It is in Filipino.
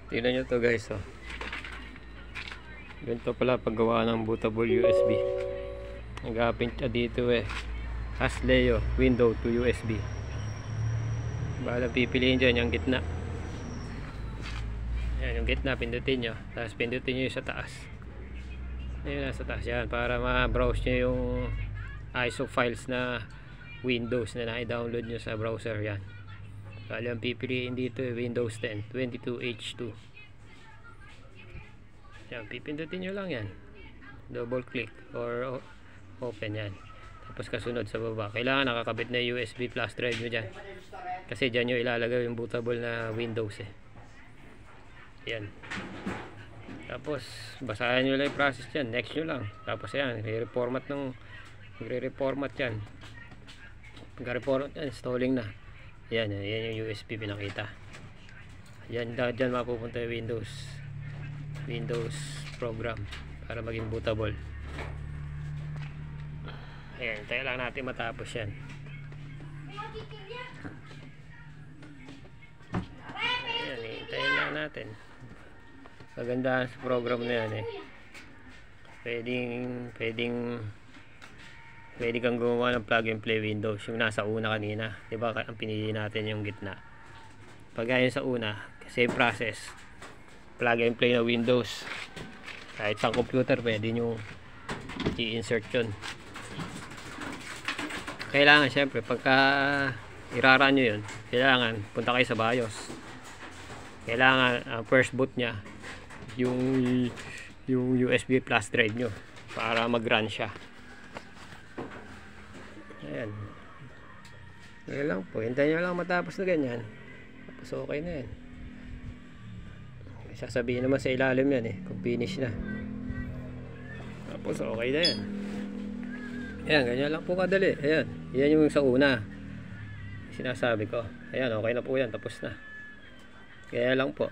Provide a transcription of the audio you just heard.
Tingnan nyo to guys, oh. Ganito pala paggawa ng bootable USB. Nag-a-pin siya dito eh. Asleo window to USB. Bala pipiliin dyan yung gitna. Yan, yung gitna pindutin nyo. Tapos pindutin nyo yung sa taas. Ayun, sa taas yan. Para ma-browse nyo yung ISO files na Windows na na-download nyo sa browser. Yan. Bala yung pipiliin dito Windows 10 22H2. Yan, pipindutin nyo lang yan. Double click or open yan. Tapos kasunod sa baba. Kailangan nakakabit na USB flash drive nyo dyan. Kasi dyan nyo ilalagay yung bootable na Windows eh. Yan. Tapos basahin nyo lang yung process dyan. Next nyo lang. Tapos yan, re-reformat yan. Pagka-reformat yan, installing na. Yan, yan yung USB pinakita. Yan, dyan mapupunta yung Windows program para maging bootable. Ayan, tayo lang natin matapos yan. Ayan, hintayin lang natin. Kagandahan sa program na yan eh. Pwede kang gumawa ng plug and play Windows. Yung nasa una kanina, diba ang pinili natin yung gitna. Pag ayon sa una, same process, plug and play na Windows. Kahit sa computer pwede nyo i-insert yun. Kailangan syempre pagka irarun nyo yun, kailangan punta kayo sa BIOS. Kailangan first boot nya yung USB flash drive nyo para mag-run siya. Ayan. Ngayon lang po, hintayin nyo lang matapos na ganyan. Tapos okay na yan. Sasabihin naman sa ilalim yan eh, kung finish na. Tapos okay na yan. Ayan, ganyan lang po kadali. Ayan, yan yung sa una sinasabi ko. Ayan, okay na po yan, tapos na. Kaya lang po